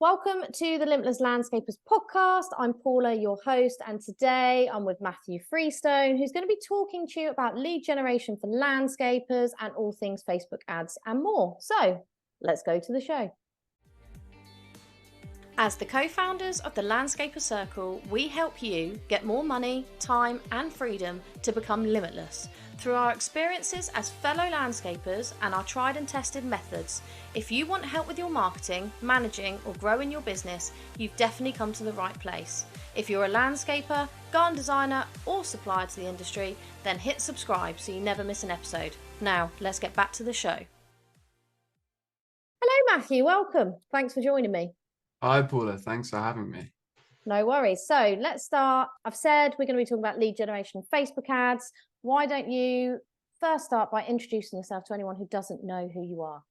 Welcome to the Limitless Landscapers podcast. I'm Paula, your host, and today I'm with Matthew Freestone, who's going to be talking to you about lead generation for landscapers and all things Facebook ads and more. So let's go to the show. As the co-founders of the Landscaper Circle, we help you get more money, time, and freedom to become limitless. Through our experiences as fellow landscapers and our tried and tested methods, if you want help with your marketing, managing, or growing your business, you've definitely come to the right place. If you're a landscaper, garden designer, or supplier to the industry, then hit subscribe so you never miss an episode. Now, let's get back to the show. Hello, Matthew. Welcome. Thanks for joining me. Hi, Paula. Thanks for having me. No worries. So let's start. I've said we're going to be talking about lead generation Facebook ads. Why don't you first start by introducing yourself to anyone who doesn't know who you are?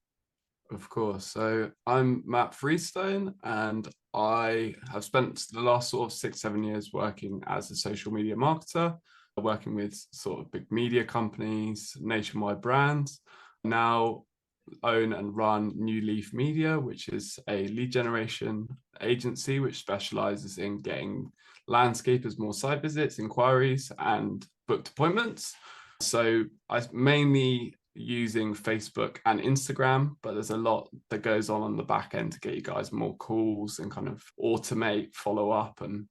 Of course. So I'm Matt Freestone, and I have spent the last sort of 6-7 years working as a social media marketer, working with sort of big media companies, nationwide brands. Now own and run New Leaf Media, which is a lead generation agency which specializes in getting landscapers more site visits, inquiries, and booked appointments. So I'm mainly using Facebook and Instagram, but there's a lot that goes on the back end to get you guys more calls and kind of automate, follow up, and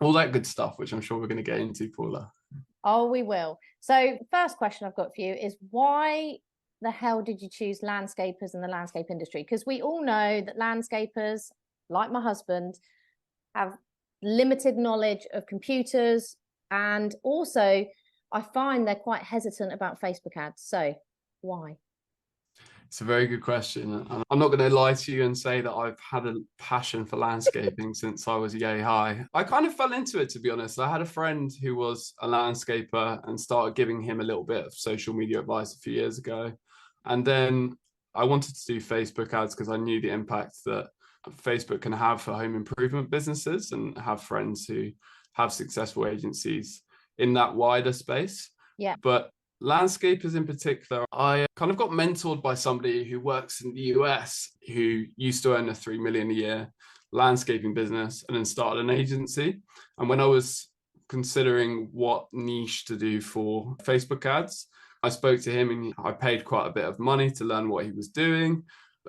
all that good stuff, which I'm sure we're going to get into, Paula. Oh, we will. So the first question I've got for you is, why the hell did you choose landscapers in the landscape industry? Because we all know that landscapers, like my husband, have limited knowledge of computers, and also I find they're quite hesitant about Facebook ads. So why? It's a very good question. And I'm not going to lie to you and say that I've had a passion for landscaping since I was yay high. I kind of fell into it, to be honest. I had a friend who was a landscaper and started giving him a little bit of social media advice a few years ago. And then I wanted to do Facebook ads because I knew the impact that Facebook can have for home improvement businesses, and have friends who have successful agencies in that wider space. Yeah. But landscapers in particular, I kind of got mentored by somebody who works in the US who used to earn a $3 million a year landscaping business and then started an agency. And when I was considering what niche to do for Facebook ads, I spoke to him and I paid quite a bit of money to learn what he was doing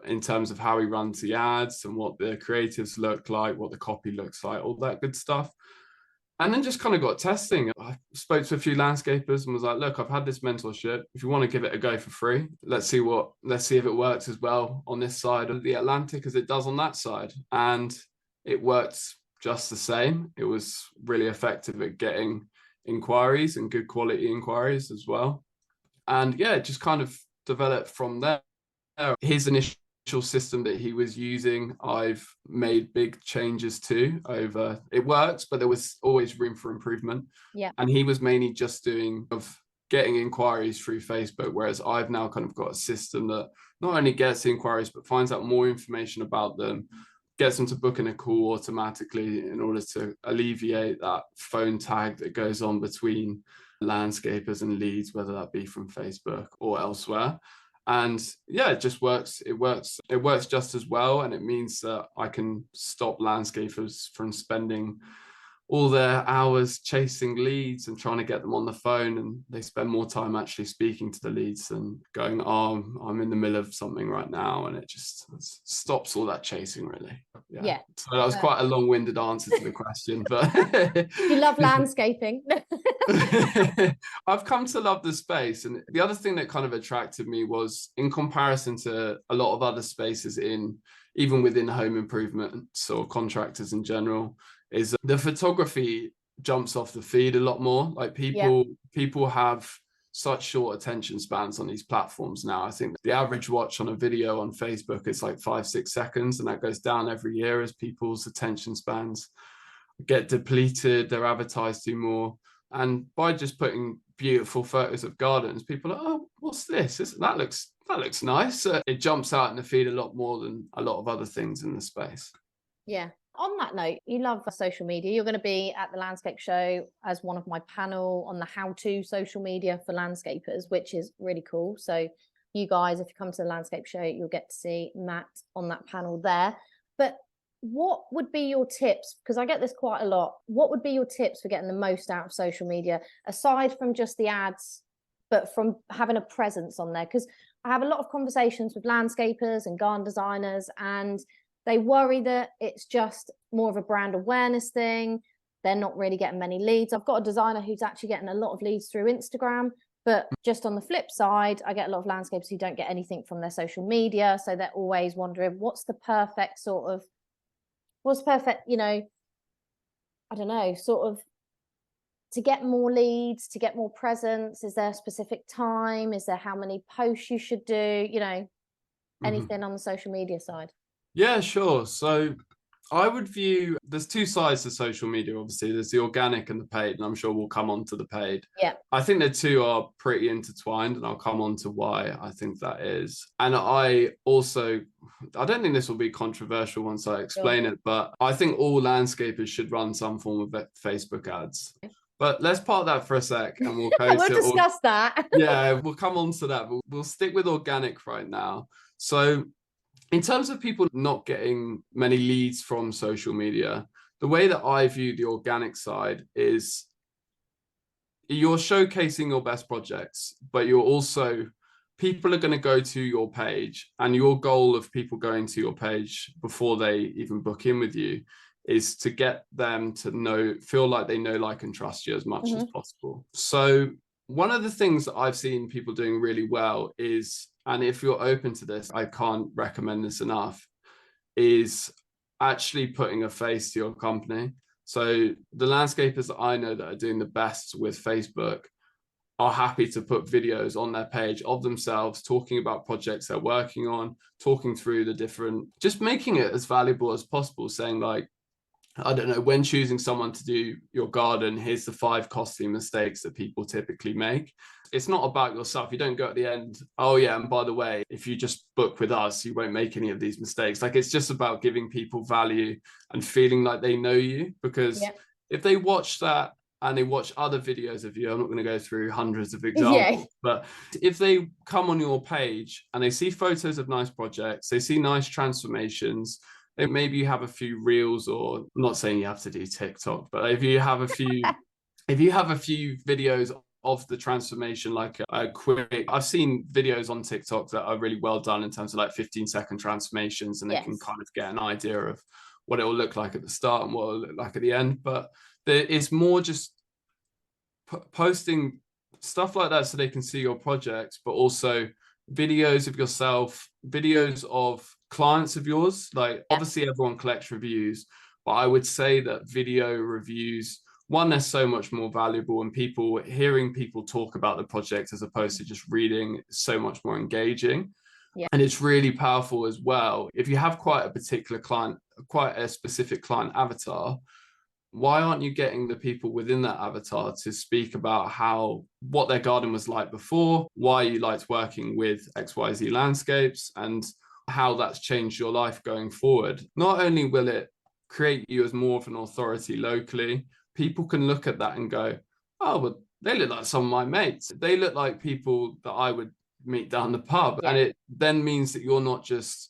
in terms of how he runs the ads and what the creatives look like, what the copy looks like, all that good stuff. And then just kind of got testing. I spoke to a few landscapers and was like, look, I've had this mentorship. If you want to give it a go for free, let's see if it works as well on this side of the Atlantic as it does on that side. And it worked just the same. It was really effective at getting inquiries and good quality inquiries as well. And yeah, it just kind of developed from there. His initial system that he was using, I've made big changes to over. It works, but there was always room for improvement. Yeah. And he was mainly just doing of getting inquiries through Facebook, whereas I've now kind of got a system that not only gets the inquiries, but finds out more information about them, gets them to book in a call automatically in order to alleviate that phone tag that goes on between landscapers and leads, whether that be from Facebook or elsewhere. And yeah, it just works. It works just as well. And it means that I can stop landscapers from spending all their hours chasing leads and trying to get them on the phone, and they spend more time actually speaking to the leads than going, oh, I'm in the middle of something right now, and it just stops all that chasing, really. Yeah. So that was quite a long-winded answer to the question, but you love landscaping. I've come to love the space. And the other thing that kind of attracted me was, in comparison to a lot of other spaces even within home improvements or contractors in general, is the photography jumps off the feed a lot more. Like people have such short attention spans on these platforms now. I think the average watch on a video on Facebook is like 5-6 seconds, and that goes down every year as people's attention spans get depleted. They're advertised to more, and by just putting beautiful photos of gardens, people are, oh, what's this? That looks nice. It jumps out in the feed a lot more than a lot of other things in the space. Yeah. On that note, you love social media. You're going to be at the Landscape Show as one of my panel on the how-to social media for landscapers, which is really cool. So you guys, if you come to the Landscape Show, you'll get to see Matt on that panel there. But what would be your tips? Because I get this quite a lot. What would be your tips for getting the most out of social media, aside from just the ads, but from having a presence on there? Because I have a lot of conversations with landscapers and garden designers, and they worry that it's just more of a brand awareness thing. They're not really getting many leads. I've got a designer who's actually getting a lot of leads through Instagram, but just on the flip side, I get a lot of landscapers who don't get anything from their social media. So they're always wondering what's the perfect, you know, I don't know, sort of to get more leads, to get more presence. Is there a specific time? Is there how many posts you should do? You know, anything on the social media side? Yeah, sure. So I would view there's two sides to social media, obviously. There's the organic and the paid, and I'm sure we'll come on to the paid. Yeah. I think the two are pretty intertwined, and I'll come on to why I think that is. And I don't think this will be controversial once I explain it, but I think all landscapers should run some form of Facebook ads. But let's park that for a sec and we'll go we'll discuss that. Yeah, we'll come on to that. We'll stick with organic right now. So in terms of people not getting many leads from social media, the way that I view the organic side is you're showcasing your best projects, but people are going to go to your page, and your goal of people going to your page before they even book in with you is to get them to feel like they know, like, and trust you as much as possible. So one of the things that I've seen people doing really well is, and if you're open to this, I can't recommend this enough, is actually putting a face to your company. So the landscapers that I know that are doing the best with Facebook are happy to put videos on their page of themselves talking about projects they're working on, talking through just making it as valuable as possible, saying, like, I don't know, when choosing someone to do your garden, here's the 5 costly mistakes that people typically make. It's not about yourself. You don't go at the end, oh yeah, and by the way, if you just book with us, you won't make any of these mistakes. Like, it's just about giving people value and feeling like they know you, because if they watch that and they watch other videos of you, I'm not going to go through hundreds of examples, but if they come on your page and they see photos of nice projects, they see nice transformations, maybe you have a few reels, or I'm not saying you have to do TikTok, but if you have a few videos of the transformation, like I've seen videos on TikTok that are really well done in terms of like 15-second transformations, and they can kind of get an idea of what it will look like at the start and what it will look like at the end. But it's more just posting stuff like that so they can see your projects, but also videos of yourself, videos of clients of yours. Like, obviously everyone collects reviews, but I would say that video reviews, one, they're so much more valuable, and hearing people talk about the project as opposed to just reading is so much more engaging. And it's really powerful as well. If you have quite a particular client, quite a specific client avatar, why aren't you getting the people within that avatar to speak about what their garden was like before, why you liked working with XYZ Landscapes, and how that's changed your life going forward? Not only will it create you as more of an authority locally, people can look at that and go, oh, well, they look like some of my mates. They look like people that I would meet down the pub. And it then means that you're not just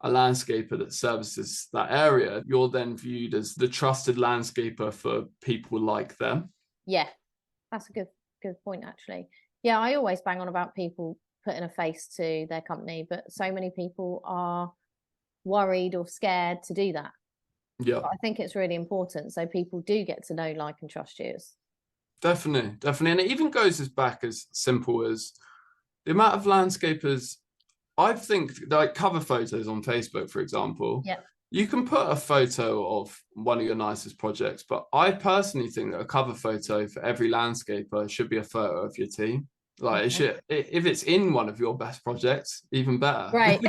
a landscaper that services that area. You're then viewed as the trusted landscaper for people like them. Yeah, that's a good point, actually. Yeah, I always bang on about people putting a face to their company, but so many people are worried or scared to do that. Yeah, but I think it's really important so people do get to know, like, and trust you. Definitely. And it even goes as back as simple as the amount of landscapers. I think, like, cover photos on Facebook, for example. You can put a photo of one of your nicest projects, but I personally think that a cover photo for every landscaper should be a photo of your team. Like, if it's in one of your best projects, even better. Right.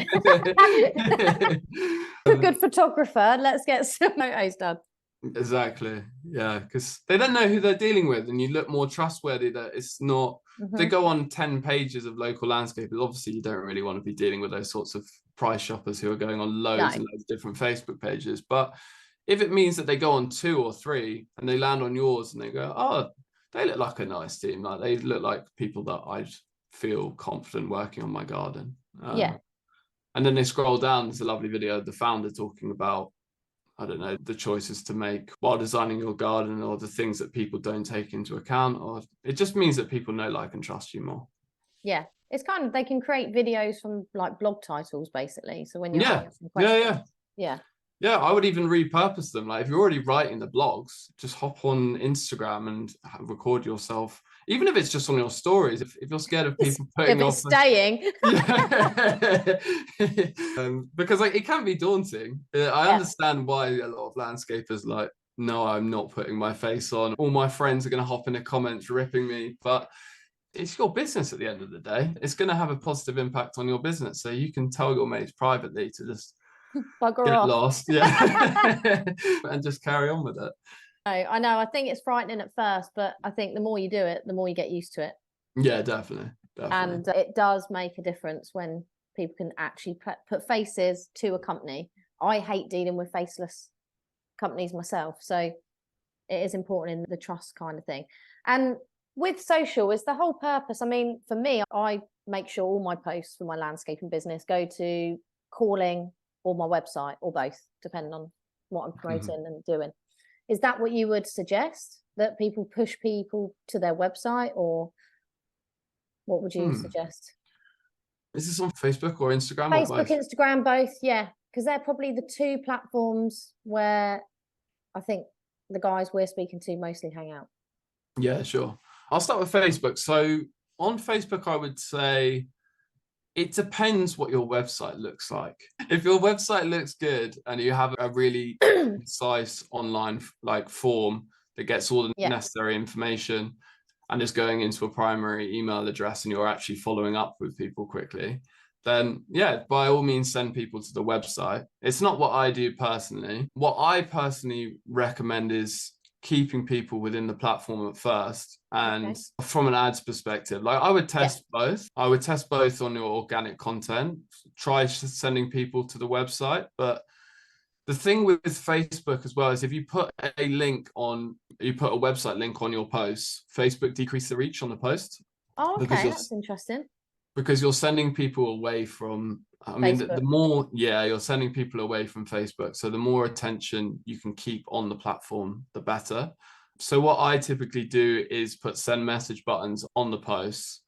A good photographer. Let's get some photos done. Exactly. Yeah, because they don't know who they're dealing with, and you look more trustworthy. That it's not. They go on 10 pages of local landscapers. Obviously, you don't really want to be dealing with those sorts of price shoppers who are going on loads and loads of different Facebook pages. But if it means that they go on 2 or 3 and they land on yours and they go, oh, they look like a nice team. Like, they look like people that I'd feel confident working on my garden. And then they scroll down. There's a lovely video of the founder talking about I don't know, the choices to make while designing your garden, or the things that people don't take into account, or it just means that people know, like, and trust you more. Yeah. It's kind of, they can create videos from like blog titles basically. So when you're Yeah. asking questions, Yeah, I would even repurpose them. Like, if you're already writing the blogs, just hop on Instagram and record yourself, even if it's just on your stories. If you're scared of people putting if it's staying. Yeah. Because like, it can be daunting. I understand why a lot of landscapers like, no, I'm not putting my face on. All my friends are going to hop in the comments ripping me, but it's your business at the end of the day. It's going to have a positive impact on your business. So you can tell your mates privately to just bugger get off. lost, yeah, and just carry on with it. I know. I think it's frightening at first, but I think the more you do it, the more you get used to it. Yeah, definitely. And it does make a difference when people can actually put faces to a company. I hate dealing with faceless companies myself, so it is important in the trust kind of thing. And with social, is the whole purpose. I mean, for me, I make sure all my posts for my landscaping business go to calling or my website, or both, depending on what I'm promoting and doing. Is that what you would suggest, that people push people to their website, or what would you suggest? Is this on Facebook or Instagram? Facebook, or both? Instagram, both, yeah, because they're probably the two platforms where I think the guys we're speaking to mostly hang out. Yeah, sure. I'll start with Facebook. So on Facebook, I would say it depends what your website looks like. If your website looks good and you have a really concise online like form that gets all the necessary information and is going into a primary email address, and you're actually following up with people quickly, then yeah, by all means send people to the website. It's not what I do personally. What I personally recommend is keeping people within the platform at first. And from an ads perspective, like, I would test both. I would test both on your organic content, try sending people to the website. But the thing with Facebook as well is, if you put a website link on your posts, Facebook decreases the reach on the post. Oh, okay, that's interesting. Because you're sending people away from, I mean, the more, you're sending people away from Facebook. So the more attention you can keep on the platform, the better. So what I typically do is put send message buttons on the posts,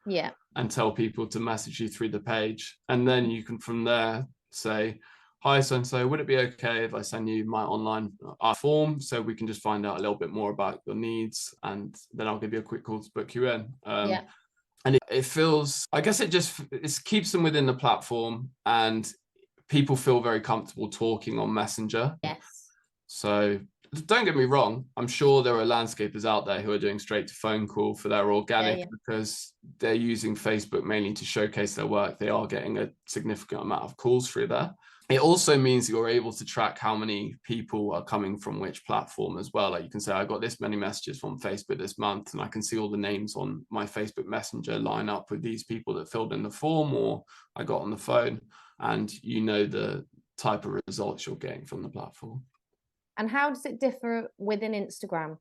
and tell people to message you through the page. And then you can from there say, hi, so-and-so, would it be okay if I send you my online form so we can just find out a little bit more about your needs, and then I'll give you a quick call to book you in. And it feels, I guess it keeps them within the platform, and people feel very comfortable talking on Messenger. Yes. So don't get me wrong, I'm sure there are landscapers out there who are doing straight to phone call for their organic, because they're using Facebook mainly to showcase their work. They are getting a significant amount of calls through there. It also means you're able to track how many people are coming from which platform as well. Like, you can say, I got this many messages from Facebook this month, and I can see all the names on my Facebook Messenger line up with these people that filled in the form or I got on the phone, and you know the type of results you're getting from the platform. And how does it differ within Instagram?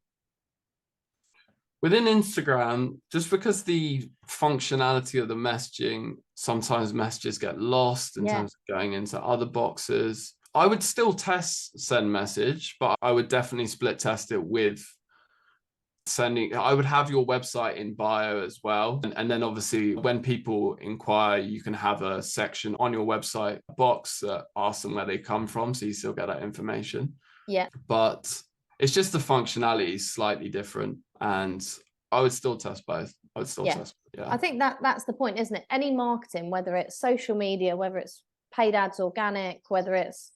Within Instagram, just because the functionality of the messaging, sometimes messages get lost in terms of going into other boxes. I would still test send message, but I would definitely split test it with sending. I would have your website in bio as well. And then obviously when people inquire, you can have a section on your website box that asks them where they come from. So you still get that information. Yeah. But it's just the functionality is slightly different, and I would still test both. I would still test. Yeah. I think that's the point, isn't it? Any marketing, whether it's social media, whether it's paid ads, organic, whether it's,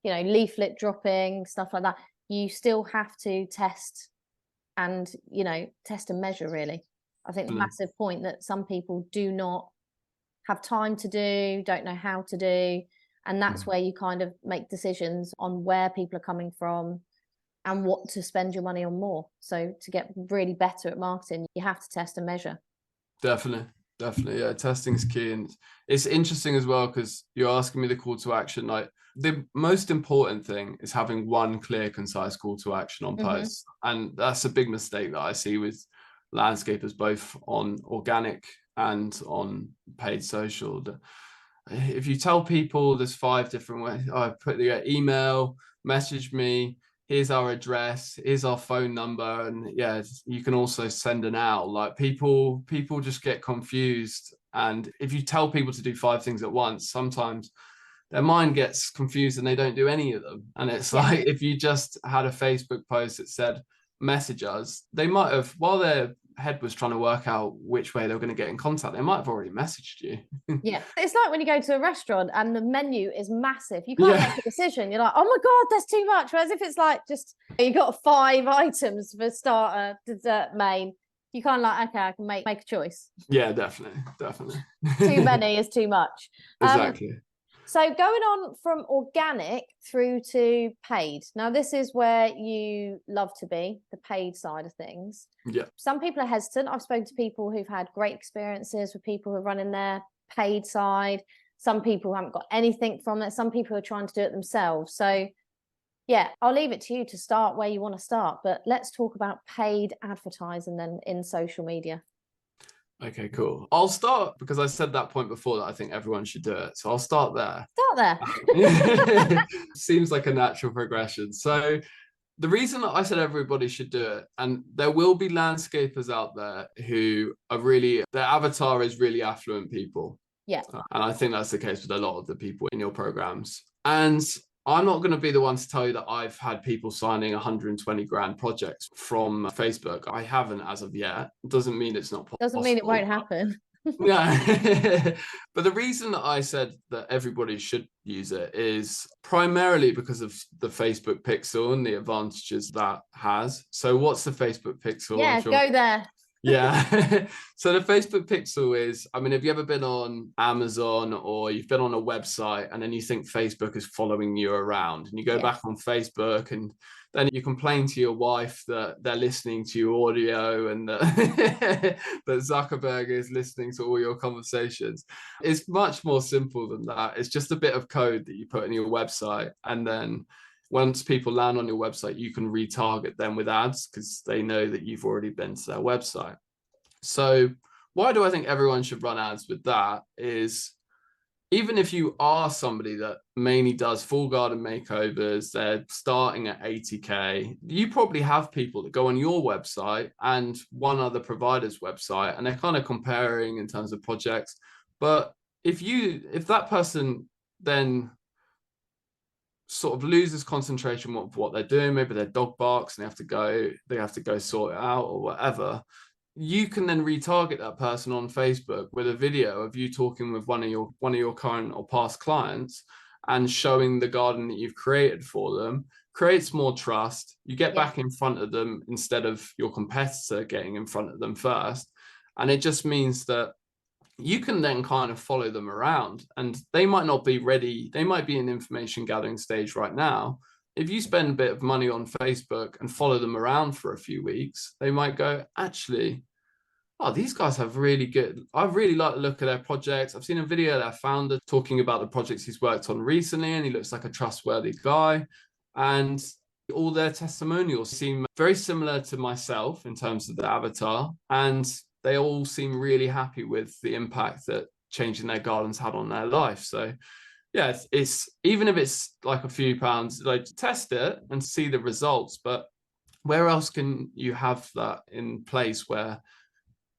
leaflet dropping, stuff like that, you still have to test and, test and measure, really. I think the massive point that some people do not have time to do, don't know how to do. And that's where you kind of make decisions on where people are coming from and what to spend your money on more. So to get really better at marketing, you have to test and measure. Definitely. Yeah, testing is key. And it's interesting as well, because you're asking me the call to action. Like, the most important thing is having one clear, concise call to action on posts. And that's a big mistake that I see with landscapers, both on organic and on paid social. If you tell people there's 5 different ways, put your email, message me. Here's our address, here's our phone number. And yeah, you can also send an out. Like people just get confused. And if you tell people to do 5 things at once, sometimes their mind gets confused and they don't do any of them. And it's like, if you just had a Facebook post that said, message us, they might have, while their head was trying to work out which way they were going to get in contact, they might have already messaged you. Yeah, it's like when you go to a restaurant and the menu is massive, you can't make a decision. You're like, oh my god, there's too much. Whereas if it's like just you got 5 items for starter, dessert, main, you kind of like, okay, I can make a choice. Yeah, definitely Too many is too much. Exactly. So going on from organic through to paid. Now, this is where you love to be, the paid side of things. Yeah. Some people are hesitant. I've spoken to people who've had great experiences with people who are running their paid side. Some people haven't got anything from it. Some people are trying to do it themselves. So yeah, I'll leave it to you to start where you want to start. But let's talk about paid advertising then in social media. Okay, cool. I'll start because I said that point before that I think everyone should do it. So I'll start there. Start there. Seems like a natural progression. So the reason that I said everybody should do it, and there will be landscapers out there who are really, their avatar is really affluent people. Yeah. And I think that's the case with a lot of the people in your programs. And I'm not going to be the one to tell you that I've had people signing 120 grand projects from Facebook. I haven't as of yet. Doesn't mean it's not possible. Doesn't mean it won't happen. Yeah. But the reason that I said that everybody should use it is primarily because of the Facebook pixel and the advantages that has. So what's the Facebook pixel? Yeah, go there. Yeah. So the Facebook pixel is, I mean, have you ever been on Amazon or you've been on a website and then you think Facebook is following you around and you go back on Facebook and then you complain to your wife that they're listening to your audio and that Zuckerberg is listening to all your conversations. It's much more simple than that. It's just a bit of code that you put in your website, and then once people land on your website, you can retarget them with ads because they know that you've already been to their website. So why do I think everyone should run ads with that is, even if you are somebody that mainly does full garden makeovers, they're starting at 80K, you probably have people that go on your website and one other provider's website, and they're kind of comparing in terms of projects. But if that person then sort of loses concentration of what they're doing, maybe their dog barks and they have to go sort it out or whatever, you can then retarget that person on Facebook with a video of you talking with one of your current or past clients and showing the garden that you've created for them. Creates more trust. You get back in front of them instead of your competitor getting in front of them first. And it just means that you can then kind of follow them around, and they might not be ready. They might be in information gathering stage right now. If you spend a bit of money on Facebook and follow them around for a few weeks, they might go, actually, oh, these guys have really good, I really like the look of their projects. I've seen a video of their founder talking about the projects he's worked on recently, and he looks like a trustworthy guy. And all their testimonials seem very similar to myself in terms of the avatar. And they all seem really happy with the impact that changing their gardens had on their life. So yeah, it's even if it's like a few pounds, like test it and see the results. But where else can you have that in place where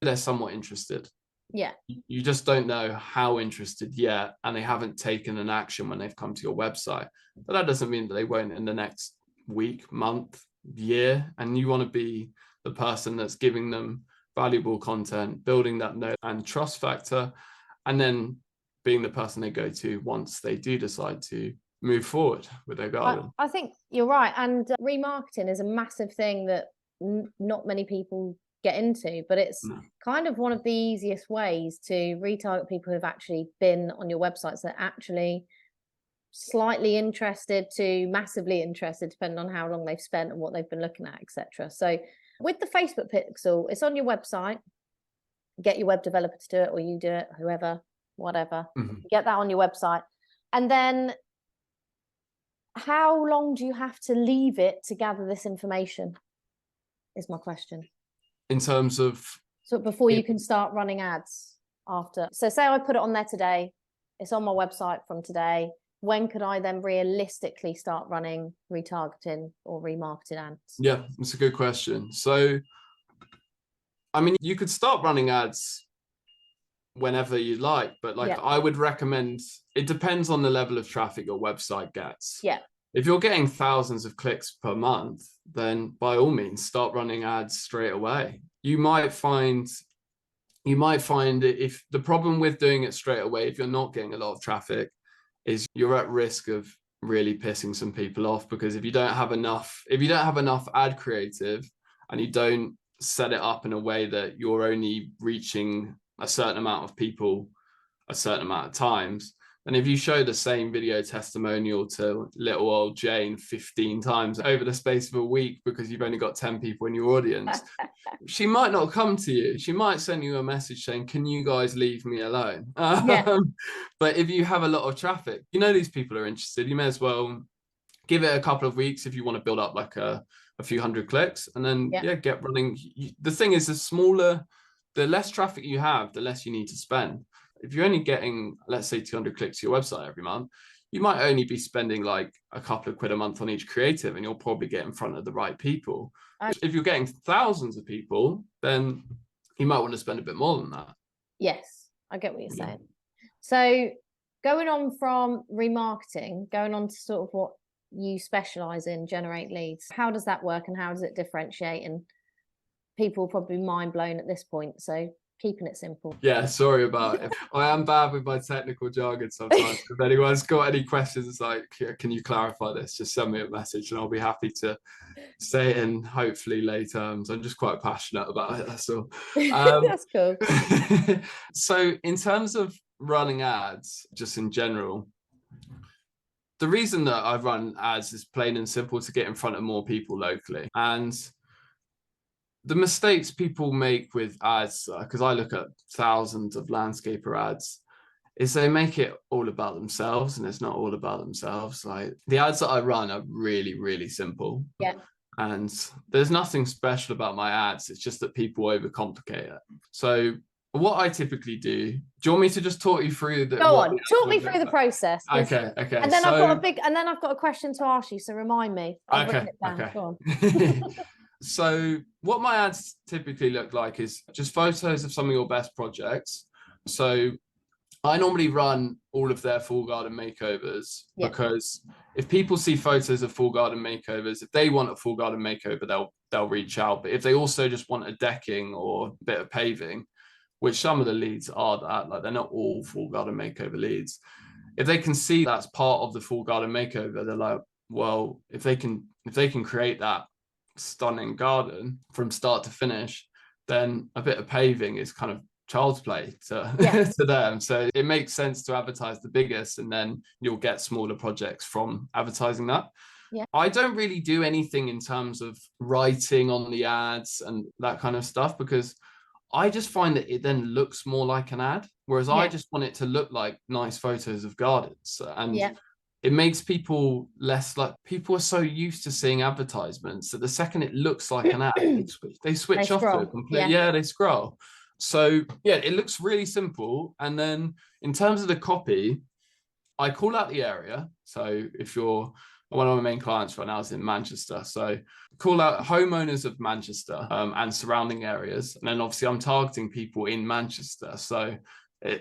they're somewhat interested? Yeah. You just don't know how interested yet, and they haven't taken an action when they've come to your website. But that doesn't mean that they won't in the next week, month, year. And you want to be the person that's giving them valuable content, building that know and trust factor, and then being the person they go to once they do decide to move forward with their garden. I think you're right. And remarketing is a massive thing that not many people get into, but it's kind of one of the easiest ways to retarget people who've actually been on your websites that are actually slightly interested to massively interested, depending on how long they've spent and what they've been looking at, etc. So with the Facebook pixel, it's on your website. Get your web developer to do it, or you do it, whoever, whatever. Get that on your website. And then how long do you have to leave it to gather this information is my question. In terms of? So before you can start running ads after. So say I put it on there today, it's on my website from today. when could I then realistically start running retargeting or remarketing ads? Yeah, that's a good question. So, I mean, you could start running ads whenever you like, but like I would recommend, it depends on the level of traffic your website gets. Yeah. If you're getting thousands of clicks per month, then by all means start running ads straight away. You might find if the problem with doing it straight away, if you're not getting a lot of traffic, is you're at risk of really pissing some people off, because if you don't have enough ad creative and you don't set it up in a way that you're only reaching a certain amount of people a certain amount of times, and if you show the same video testimonial to little old Jane 15 times over the space of a week because you've only got 10 people in your audience, she might not come to you. She might send you a message saying, can you guys leave me alone? But if you have a lot of traffic, you know these people are interested, you may as well give it a couple of weeks if you want to build up like a few hundred clicks, and then get running. The thing is, the less traffic you have, the less you need to spend. If you're only getting, let's say, 200 clicks to your website every month, you might only be spending like a couple of quid a month on each creative, and you'll probably get in front of the right people. If you're getting thousands of people, then you might want to spend a bit more than that. Yes, I get what you're saying. So going on from remarketing, going on to sort of what you specialize in, generate leads, how does that work and how does it differentiate? And people are probably mind blown at this point, so keeping it simple. Yeah, sorry about it. I am bad with my technical jargon sometimes. If anyone's got any questions, it's like, can you clarify this? Just send me a message and I'll be happy to say it in hopefully lay terms. I'm just quite passionate about it, that's all. That's cool. So in terms of running ads, just in general, the reason that I run ads is plain and simple, to get in front of more people locally. And the mistakes people make with ads, because I look at thousands of landscaper ads, is they make it all about themselves, and it's not all about themselves. Like, the ads that I run are really, really simple. Yeah. And there's nothing special about my ads. It's just that people overcomplicate it. So what I typically do you want me to just talk you through the— Go on, talk me through the process. Okay. And then I've got a question to ask you, so remind me. I've written it down. Go on. So what my ads typically look like is just photos of some of your best projects. So I normally run all of their full garden makeovers, because if people see photos of full garden makeovers, if they want a full garden makeover, they'll reach out. But if they also just want a decking or a bit of paving, which some of the leads are that, like, they're not all full garden makeover leads, if they can see that's part of the full garden makeover, they're like, well, if they can create that stunning garden from start to finish, then a bit of paving is kind of child's play to them. So it makes sense to advertise the biggest, and then you'll get smaller projects from advertising that. I don't really do anything in terms of writing on the ads and that kind of stuff, because I just find that it then looks more like an ad, whereas I just want it to look like nice photos of gardens. And it makes people less, like, people are so used to seeing advertisements that the second it looks like an ad, they switch off to it completely. They scroll. So it looks really simple. And then in terms of the copy, I call out the area. So if you're— one of my main clients right now is in Manchester, so call out homeowners of Manchester and surrounding areas. And then obviously I'm targeting people in Manchester, so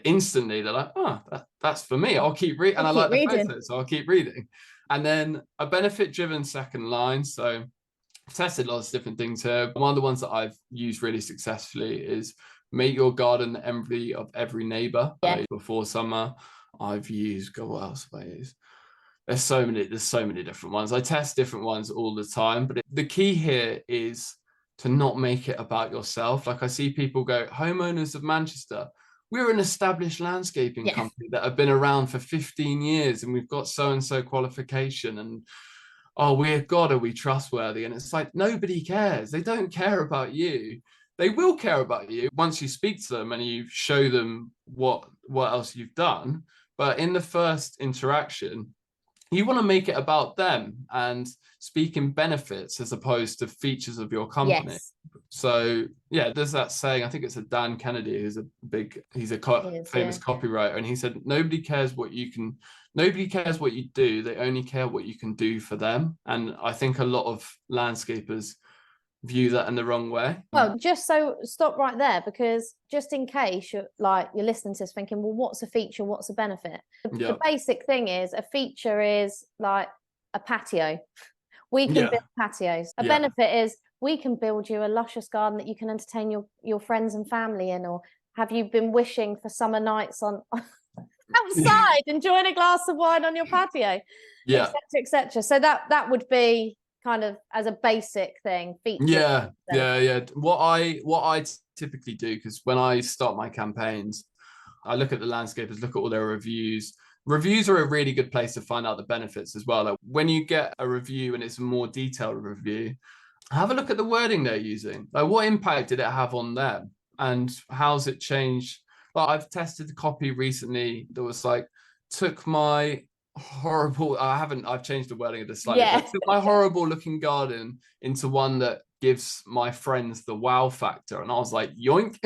instantly they're like, oh, that's for me, I'll keep reading. And I like the photos, so I'll keep reading. And then a benefit driven second line. So I've tested lots of different things here. One of the ones that I've used really successfully is make your garden the envy of every neighbor. Before summer, I've used— God, what else have I used? There's so many different ones. I test different ones all the time, but the key here is to not make it about yourself. Like, I see people go, homeowners of Manchester, we're an established landscaping company that have been around for 15 years and we've got so-and-so qualification, and oh, are we trustworthy? And it's like, nobody cares. They don't care about you. They will care about you once you speak to them and you show them what else you've done. But in the first interaction, you want to make it about them and speak in benefits as opposed to features of your company. So yeah, there's that saying, I think it's a Dan Kennedy, who's famous copywriter, and he said, nobody cares what you do, they only care what you can do for them. And I think a lot of landscapers view that in the wrong way. Well, just so stop right there, because just in case you're listening to this thinking, well, what's a feature, what's a benefit? The basic thing is, a feature is like a patio. We can build patios. A benefit is we can build you a luscious garden that you can entertain your friends and family in. Or have you been wishing for summer nights on outside, enjoying a glass of wine on your patio, etc., etc. So that would be kind of as a basic thing. Feature. What I typically do, because when I start my campaigns, I look at the landscapers, look at all their reviews. Reviews are a really good place to find out the benefits as well. Like when you get a review and it's a more detailed review, have a look at the wording they're using. Like, what impact did it have on them, and how's it changed? Like, I've tested the copy recently that was like, took my horrible, I've changed the wording of this slightly, but took my horrible looking garden into one that gives my friends the wow factor. And I was like, yoink.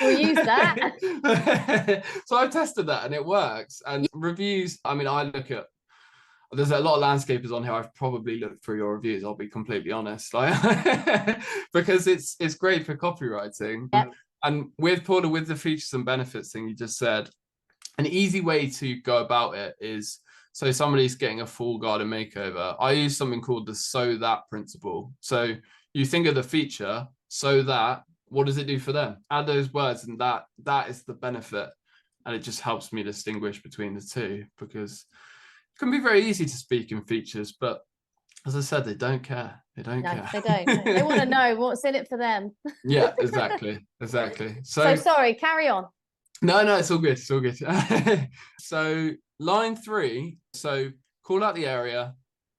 We'll use that. So I tested that and it works. And reviews, I mean, there's a lot of landscapers on here. I've probably looked through your reviews, I'll be completely honest, because it's great for copywriting. And with Paula, with the features and benefits thing you just said, an easy way to go about it is, so somebody's getting a full garden makeover, I use something called the so that principle. So you think of the feature, so that, what does it do for them? Add those words, and that is the benefit. And it just helps me distinguish between the two, because it can be very easy to speak in features, but as I said, they don't care. They don't care. They don't. They want to know what's in it for them. Yeah, exactly. So sorry, carry on. No, it's all good. It's all good. So line 3, so call out the area,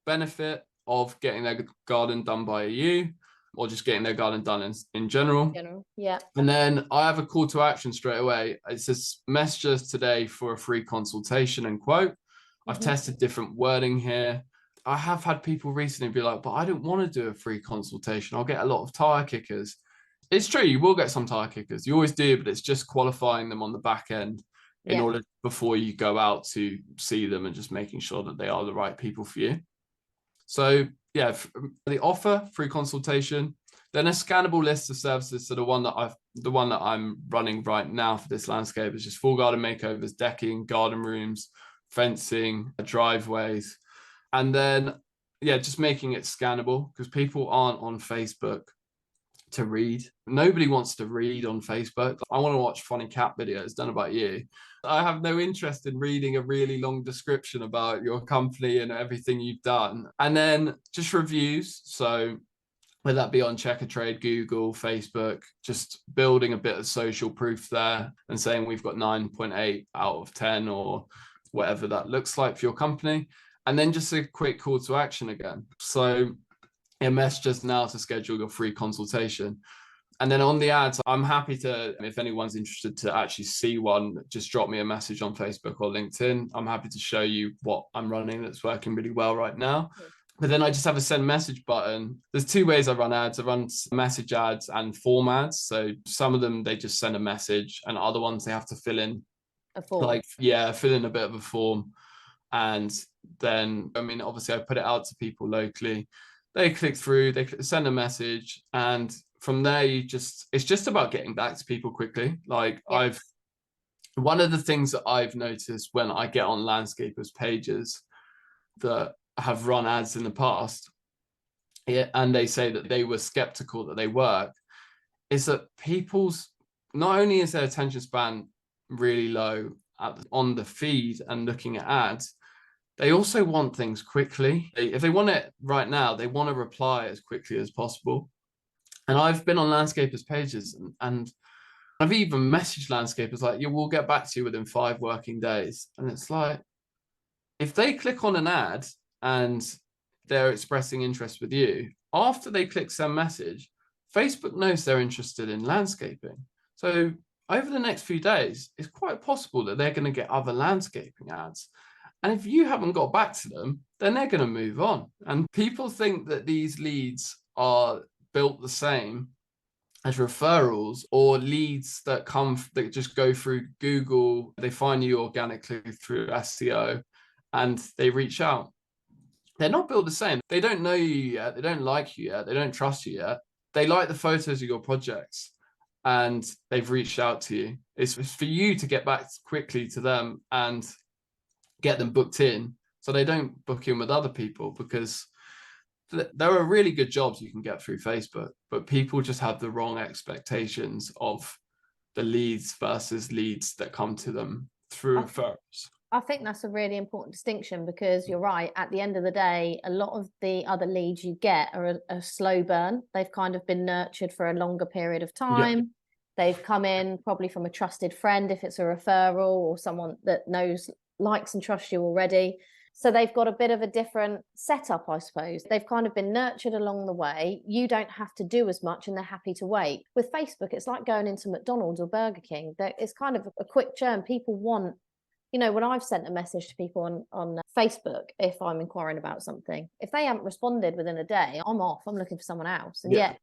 benefit of getting their garden done by you, or just getting their garden done in general. Yeah. And then I have a call to action straight away. It says, message us today for a free consultation and quote. I've tested different wording here. I have had people recently be like, but I don't want to do a free consultation. I'll get a lot of tire kickers. It's true, you will get some tire kickers. You always do, but it's just qualifying them on the back end in order, before you go out to see them, and just making sure that they are the right people for you. So yeah, the offer, free consultation, then a scannable list of services. So the one that I'm running right now for this landscape is just full garden makeovers, decking, garden rooms, fencing, driveways. And then, just making it scannable, because people aren't on Facebook to read. Nobody wants to read on Facebook. I want to watch funny cat videos. Don't know about you. I have no interest in reading a really long description about your company and everything you've done. And then just reviews. So whether that be on Checkatrade, Google, Facebook, just building a bit of social proof there and saying we've got 9.8 out of 10 or whatever that looks like for your company. And then just a quick call to action again. So message us now to schedule your free consultation. And then on the ads, I'm happy to, if anyone's interested to actually see one, just drop me a message on Facebook or LinkedIn. I'm happy to show you what I'm running that's working really well right now. But then I just have a send message button. There's 2 ways I run ads. I run message ads and form ads. So some of them, they just send a message, and other ones they have to fill in a form. Fill in a bit of a form. And then, I mean, obviously I put it out to people locally. They click through, they send a message, and from there it's just about getting back to people quickly. One of the things that I've noticed when I get on landscapers pages that have run ads in the past, and they say that they were skeptical that they work, is that people's, not only is their attention span really low on the feed and looking at ads, they also want things quickly. If they want it right now, they want to reply as quickly as possible. And I've been on landscapers pages, and I've even messaged landscapers like, we'll get back to you within 5 working days. And it's like, if they click on an ad and they're expressing interest with you, after they click send message, Facebook knows they're interested in landscaping. So over the next few days, it's quite possible that they're going to get other landscaping ads. And if you haven't got back to them, then they're going to move on. And people think that these leads are built the same as referrals or leads that that just go through Google. They find you organically through SEO and they reach out. They're not built the same. They don't know you yet. They don't like you yet. They don't trust you yet. They like the photos of your projects and they've reached out to you. It's for you to get back quickly to them and get them booked in so they don't book in with other people, because there are really good jobs you can get through Facebook, but people just have the wrong expectations of the leads versus leads that come to them through referrals. I think that's a really important distinction, because you're right. At the end of the day, a lot of the other leads you get are a slow burn. They've kind of been nurtured for a longer period of time. Yeah. They've come in probably from a trusted friend, if it's a referral, or someone that knows, likes and trusts you already. So they've got a bit of a different setup, I suppose. They've kind of been nurtured along the way. You don't have to do as much and they're happy to wait. With Facebook, it's like going into McDonald's or Burger King. It's kind of a quick churn. People want, you know, when I've sent a message to people on Facebook, if I'm inquiring about something, if they haven't responded within a day, I'm off. I'm looking for someone else. And yet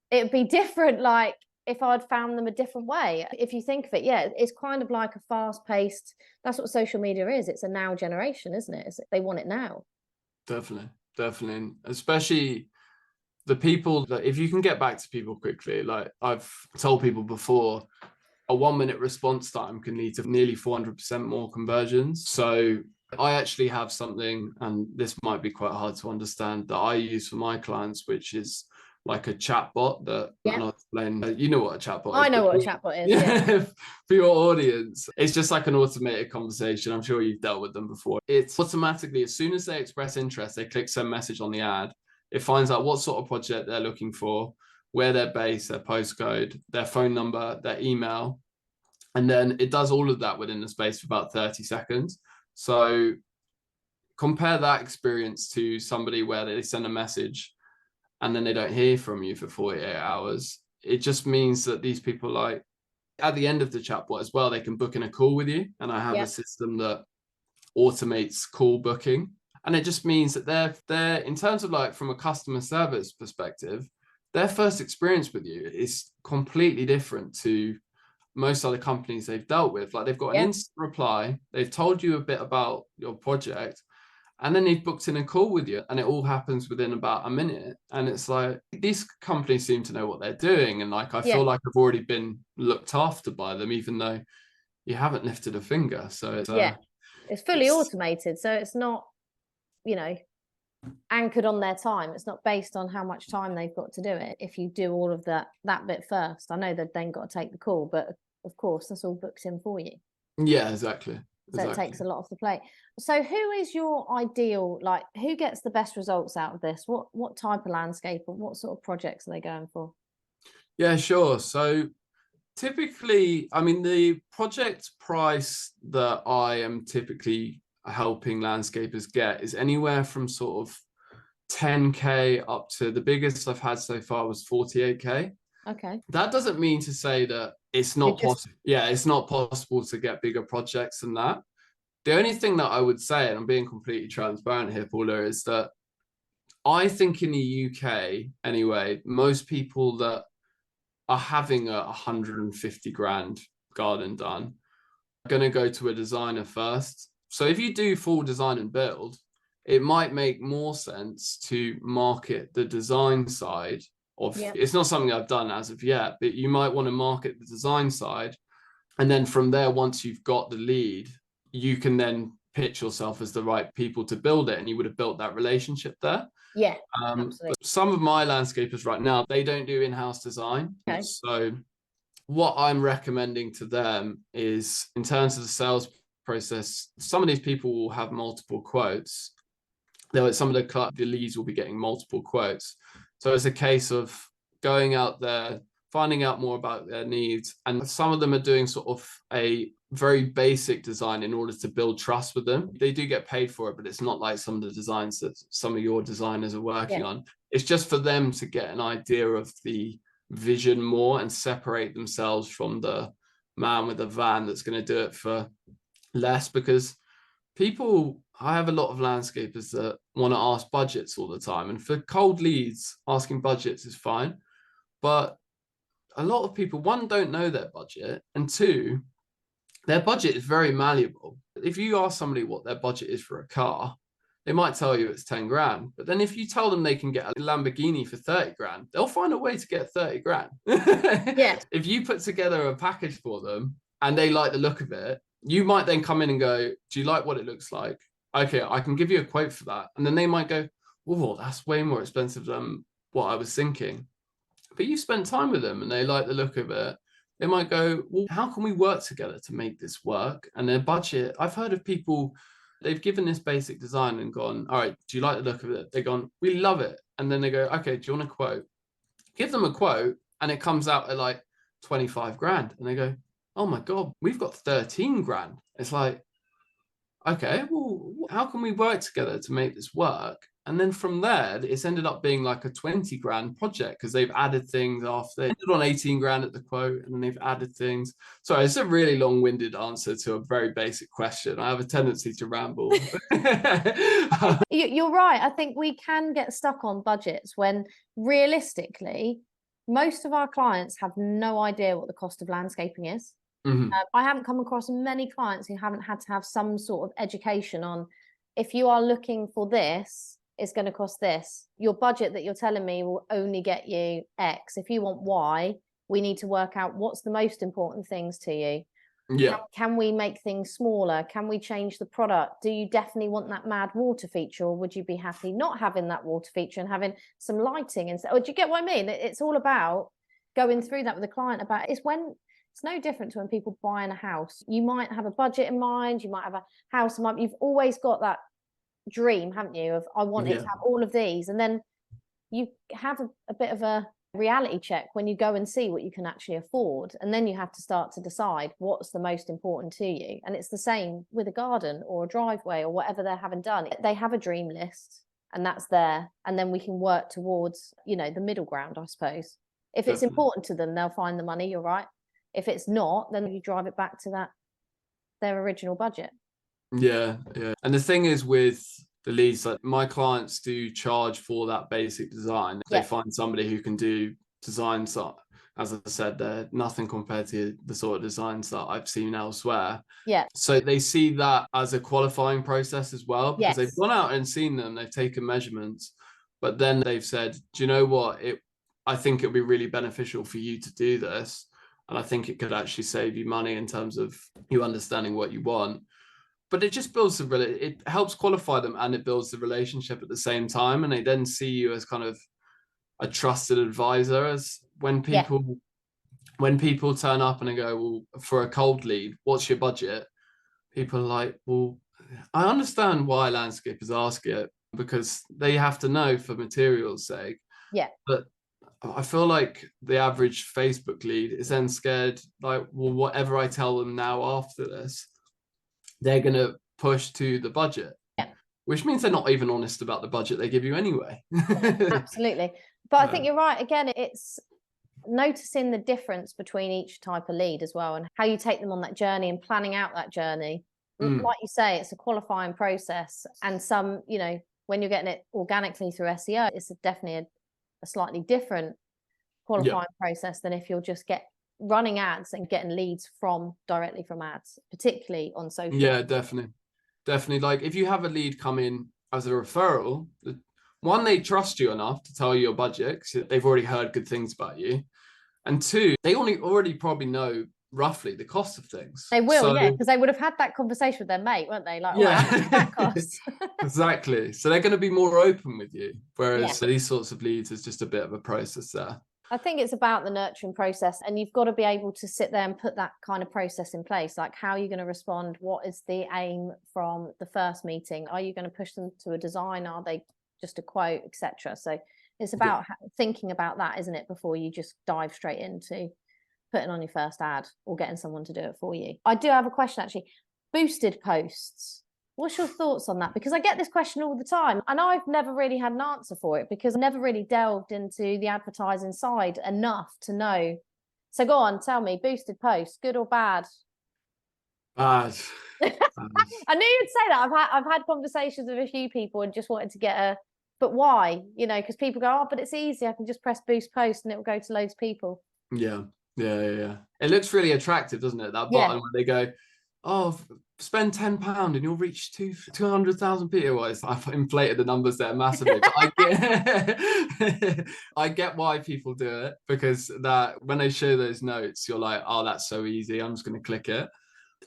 it'd be different, like, if I'd found them a different way. If you think of it, it's kind of like a fast-paced, that's what social media is. It's a now generation, isn't it? They want it now. Definitely. And especially the people that, if you can get back to people quickly, like I've told people before, a 1 minute response time can lead to nearly 400% more conversions. So I actually have something, and this might be quite hard to understand, that I use for my clients, which is like a chatbot that, and I'll explain, you know what a chatbot is. I know what a chatbot is. Yeah. For your audience, it's just like an automated conversation. I'm sure you've dealt with them before. It's automatically, as soon as they express interest, they click send message on the ad. It finds out what sort of project they're looking for, where they're based, their postcode, their phone number, their email. And then it does all of that within the space of about 30 seconds. So compare that experience to somebody where they send a message and then they don't hear from you for 48 hours. It just means that these people, like, at the end of the chatbot as well, they can book in a call with you. And I have a system that automates call booking. And it just means that they're in terms of, like, from a customer service perspective, their first experience with you is completely different to most other companies they've dealt with. Like, they've got an instant reply, they've told you a bit about your project, and then they've booked in a call with you, and it all happens within about a minute. And it's like, these companies seem to know what they're doing. And like, I feel like I've already been looked after by them, even though you haven't lifted a finger. So it's it's fully automated. So it's not, you know, anchored on their time. It's not based on how much time they've got to do it. If you do all of that bit first, I know they've then got to take the call, but of course that's all booked in for you. Yeah, exactly. So it takes a lot off the plate. So who is your ideal, like, who gets the best results out of this? What type of landscape, or what sort of projects are they going for? Yeah, sure. So typically, I mean, the project price that I am typically helping landscapers get is anywhere from sort of 10K up to, the biggest I've had so far was 48K. Okay. That doesn't mean to say that it's not possible. Yeah, it's not possible to get bigger projects than that. The only thing that I would say, and I'm being completely transparent here, Paula, is that I think in the UK, anyway, most people that are having a 150 grand garden done are going to go to a designer first. So if you do full design and build, it might make more sense to market the design side of, it's not something I've done as of yet, but you might want to market the design side. And then from there, once you've got the lead, you can then pitch yourself as the right people to build it. And you would have built that relationship there. Yeah, absolutely. Some of my landscapers right now, they don't do in-house design. Okay. So what I'm recommending to them is, in terms of the sales process, some of these people will have multiple quotes. Some of the leads will be getting multiple quotes. So it's a case of going out there, finding out more about their needs. And some of them are doing sort of a very basic design in order to build trust with them. They do get paid for it, but it's not like some of the designs that some of your designers are working on. It's just for them to get an idea of the vision more and separate themselves from the man with a van that's going to do it for less. Because I have a lot of landscapers that want to ask budgets all the time. And for cold leads, asking budgets is fine. But a lot of people, one, don't know their budget, and two, their budget is very malleable. If you ask somebody what their budget is for a car, they might tell you it's 10 grand. But then if you tell them they can get a Lamborghini for 30 grand, they'll find a way to get 30 grand. Yeah. If you put together a package for them and they like the look of it, you might then come in and go, do you like what it looks like? Okay, I can give you a quote for that. And then they might go, oh, that's way more expensive than what I was thinking. But you spent time with them and they like the look of it. They might go, well, how can we work together to make this work? And their budget, I've heard of people, they've given this basic design and gone, all right, do you like the look of it? They've gone, we love it. And then they go, okay, do you want a quote? Give them a quote and it comes out at like 25 grand. And they go, oh my God, we've got 13 grand. It's like, okay, well, how can we work together to make this work? And then from there, it's ended up being like a 20 grand project because they've added things after. They ended on 18 grand at the quote and then they've added things. Sorry, it's a really long-winded answer to a very basic question. I have a tendency to ramble. You're right. I think we can get stuck on budgets when realistically, most of our clients have no idea what the cost of landscaping is. Mm-hmm. I haven't come across many clients who haven't had to have some sort of education on, if you are looking for this, it's going to cost this. Your budget that you're telling me will only get you X. If you want Y, we need to work out what's the most important things to you. Yeah. Can we make things smaller? Can we change the product? Do you definitely want that mad water feature, or would you be happy not having that water feature and having some lighting instead? Or do you get what I mean? It's all about going through that with the client. It's no different to when people buying a house. You might have a budget in mind. You might have a house in mind. You've always got that dream, haven't you, of I want it to have all of these, and then you have a bit of a reality check when you go and see what you can actually afford, and then you have to start to decide what's the most important to you. And it's the same with a garden or a driveway or whatever they're having done. They have a dream list and that's there, and then we can work towards, the middle ground, I suppose. If it's important to them, they'll find the money. You're right. If it's not, then you drive it back to their original budget. Yeah. And the thing is with the leads, like my clients do charge for that basic design. They find somebody who can do designs that, as I said, they're nothing compared to the sort of designs that I've seen elsewhere. Yeah. So they see that as a qualifying process as well, because they've gone out and seen them, they've taken measurements, but then they've said, do you know what? I think it'll be really beneficial for you to do this. And I think it could actually save you money in terms of you understanding what you want. But it just builds it helps qualify them, and it builds the relationship at the same time. And they then see you as kind of a trusted advisor. As when people turn up and they go, well, for a cold lead, what's your budget? People are like, well, I understand why landscapers ask it, because they have to know for materials sake. Yeah. But I feel like the average Facebook lead is then scared, like, well, whatever I tell them now after this, they're going to push to the budget, which means they're not even honest about the budget they give you anyway. Absolutely. But I think you're right. Again, it's noticing the difference between each type of lead as well, and how you take them on that journey and planning out that journey. Like you say, it's a qualifying process. And some, when you're getting it organically through SEO, it's definitely a slightly different qualifying process than if you'll just running ads and getting leads directly from ads, particularly on social. Yeah, definitely. Like if you have a lead come in as a referral, one, they trust you enough to tell you your budget because they've already heard good things about you, and two, they already probably know roughly the cost of things. They will, because they would have had that conversation with their mate, weren't they? Like, how much that costs? Exactly. So they're going to be more open with you, whereas these sorts of leads is just a bit of a process there. I think it's about the nurturing process, and you've got to be able to sit there and put that kind of process in place. Like, how are you going to respond? What is the aim from the first meeting? Are you going to push them to a design? Are they just a quote, etc.? So it's about thinking about that, isn't it, before you just dive straight into putting on your first ad or getting someone to do it for you. I do have a question, actually. Boosted posts. What's your thoughts on that? Because I get this question all the time, and I've never really had an answer for it because I never really delved into the advertising side enough to know. So go on, tell me, boosted posts, good or bad? Bad. I knew you'd say that. I've had conversations with a few people and just wanted to but why? Because people go, but it's easy. I can just press boost post and it will go to loads of people. Yeah. Yeah. It looks really attractive, doesn't it? That Yeah. button where they go, oh, spend £10 and you'll reach 200,000 people. Well, I've inflated the numbers there massively, but I get why people do it, because that when they show those notes, you're like, oh, that's so easy. I'm just going to click it.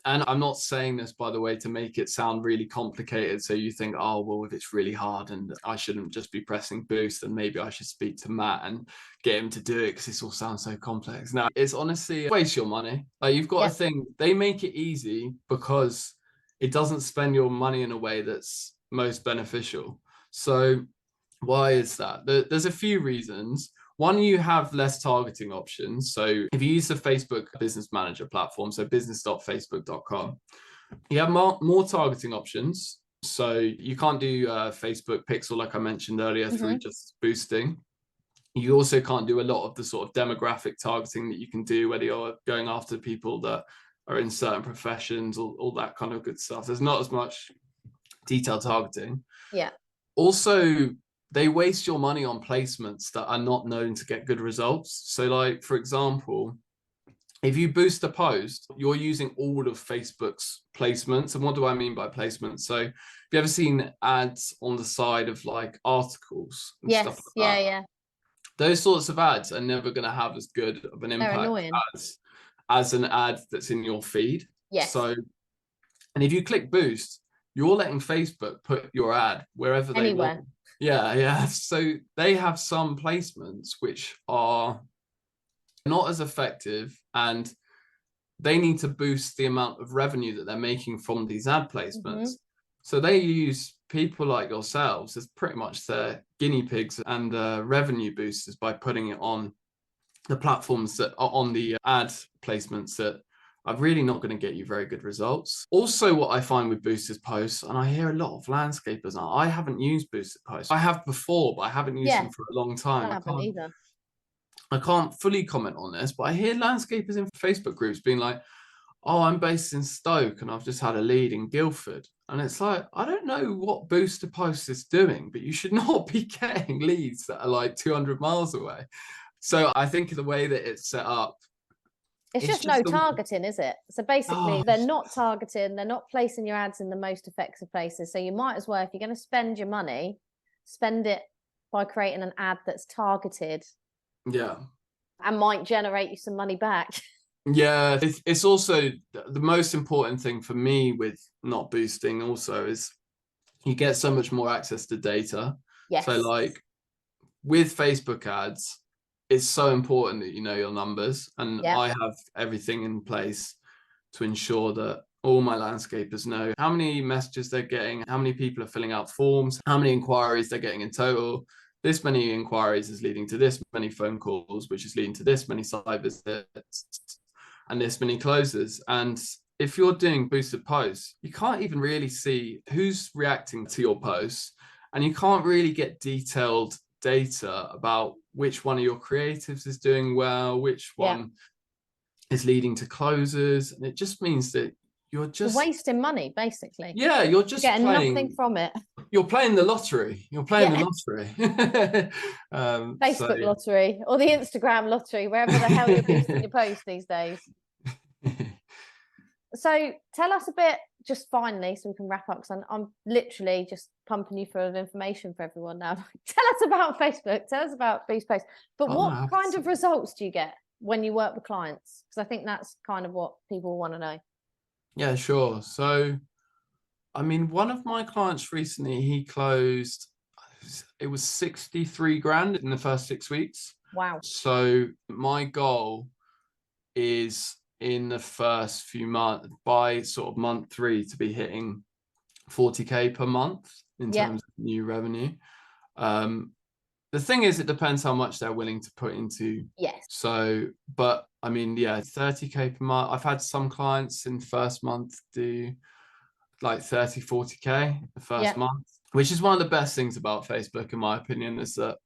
And I'm not saying this, by the way, to make it sound really complicated. So you think, oh, well, if it's really hard and I shouldn't just be pressing boost, then maybe I should speak to Matt and get him to do it because this all sounds so complex. No, it's honestly waste your money. Like, you've got to think they make it easy because it doesn't spend your money in a way that's most beneficial. So why is that? There's a few reasons. One, you have less targeting options. So if you use the Facebook Business Manager platform, so business.facebook.com, you have more targeting options. So you can't do Facebook pixel, like I mentioned earlier, through just boosting. You also can't do a lot of the sort of demographic targeting that you can do, whether you're going after people that are in certain professions, all that kind of good stuff. There's not as much detailed targeting. Yeah. Also, they waste your money on placements that are not known to get good results. So, like, for example, if you boost a post, you're using all of Facebook's placements. And what do I mean by placements? So, have you ever seen ads on the side of like articles and stuff like that? Yeah. Those sorts of ads are never going to have as good of an impact as an ad that's in your feed. Yes. So, and if you click boost, you're letting Facebook put your ad wherever they want. Yeah. So they have some placements which are not as effective, and they need to boost the amount of revenue that they're making from these ad placements. So they use people like yourselves as pretty much their guinea pigs and revenue boosters by putting it on the platforms that are on the ad placements that are really not going to get you very good results. Also, what I find with boosted posts, and I hear a lot of landscapers now, I haven't used boosted posts. I have before, but I haven't used them for a long time. I haven't either. I can't fully comment on this, but I hear landscapers in Facebook groups being like, oh, I'm based in Stoke and I've just had a lead in Guildford. And it's like, I don't know what booster post is doing, but you should not be getting leads that are like 200 miles away. So I think the way that it's set up, it's just no targeting, is it? So basically, they're not targeting, they're not placing your ads in the most effective places. So you might as well, if you're going to spend your money, spend it by creating an ad that's targeted. Yeah. And might generate you some money back. Yeah, it's also the most important thing for me with not boosting also is you get so much more access to data. Yes. So like with Facebook ads, it's so important that you know your numbers, and I have everything in place to ensure that all my landscapers know how many messages they're getting, how many people are filling out forms, how many inquiries they're getting in total. This many inquiries is leading to this many phone calls, which is leading to this many site visits and this many closes. And if you're doing boosted posts, you can't even really see who's reacting to your posts, and you can't really get detailed data about which one of your creatives is doing well, which one is leading to closes. And it just means that you're wasting money, basically. Yeah, you're just getting nothing from it. You're playing the lottery. You're playing the lottery. Facebook lottery or the Instagram lottery, wherever the hell you're boosting your posts these days. So tell us a bit, just finally, so we can wrap up, because I'm literally just pumping you full of information for everyone now. Tell us about Facebook. Tell us about Boost Posts. But what kind of results do you get when you work with clients? Because I think that's kind of what people want to know. Yeah, sure. So, I mean, one of my clients recently, he closed, it was 63 grand in the first 6 weeks. Wow. So my goal is in the first few months, by sort of month 3, to be hitting 40k per month in terms of new revenue. The thing is, it depends how much they're willing to put into. Yes. So, but I mean, 30k per month. I've had some clients in first month do like 30, 40k the first month, which is one of the best things about Facebook, in my opinion, is that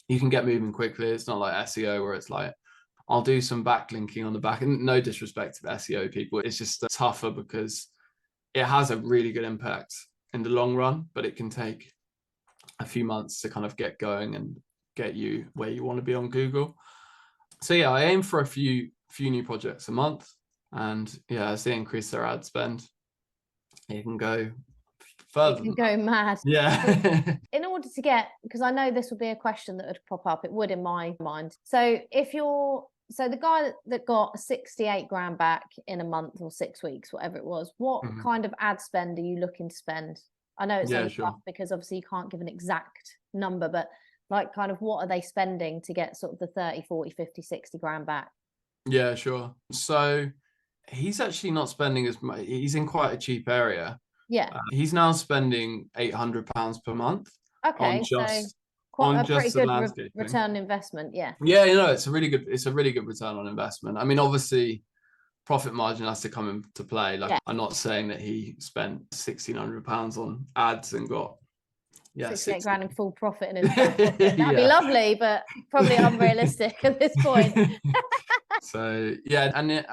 you can get moving quickly. It's not like SEO where it's like, I'll do some backlinking on the back. And no disrespect to the SEO people, it's just tougher because it has a really good impact in the long run, but it can take a few months to kind of get going and get you where you want to be on Google. So yeah, I aim for a few new projects a month, and yeah, as they increase their ad spend, it can go further. It can go mad. Yeah. In order to get, because I know this would be a question that would pop up, it would in my mind. So the guy that got 68 grand back in a month or 6 weeks, whatever it was, what kind of ad spend are you looking to spend? I know it's only tough because obviously you can't give an exact number, but like kind of what are they spending to get sort of the 30, 40, 50, 60 grand back? Yeah, sure. So he's actually not spending as much. He's in quite a cheap area. Yeah. He's now spending £800 per month Okay, on so on a pretty just the good landscaping. return on investment. Yeah. Yeah, you know, it's a really good return on investment. I mean, obviously profit margin has to come into play. Like, I'm not saying that he spent £1,600 on ads and got 68 grand in full profit in his back pocket. That'd be lovely, but probably unrealistic at this point. So yeah, and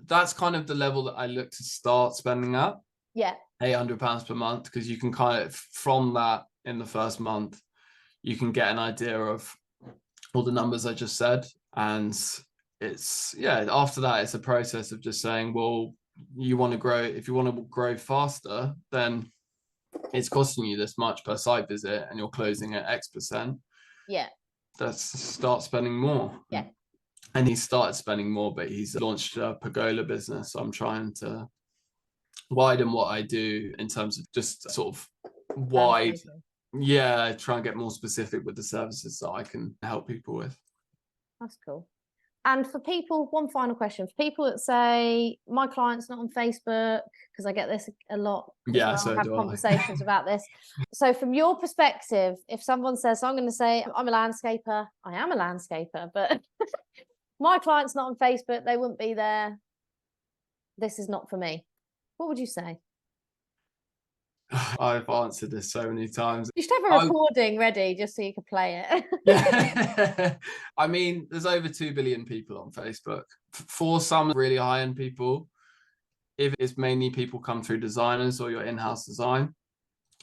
that's kind of the level that I look to start spending at. Yeah. £800 per month, because you can kind of, from that in the first month, you can get an idea of all the numbers I just said. And after that, it's a process of just saying, well, you want to grow. If you want to grow faster, then it's costing you this much per site visit and you're closing at X%. Yeah. Let's start spending more. Yeah. And he started spending more, but he's launched a pergola business. So I'm trying to widen what I do in terms of just sort of wide. Yeah, try and get more specific with the services that I can help people with. That's cool. And for people, one final question. For people that say, my client's not on Facebook, because I get this a lot. Yeah, so I have conversations about this. So from your perspective, if someone says, I'm going to say, I'm a landscaper, I am a landscaper, but my client's not on Facebook, they wouldn't be there, this is not for me, what would you say? I've answered this so many times. You should have a recording ready just so you could play it. Yeah. I mean, there's over 2 billion people on Facebook. For some really high-end people, if it's mainly people come through designers or your in-house design,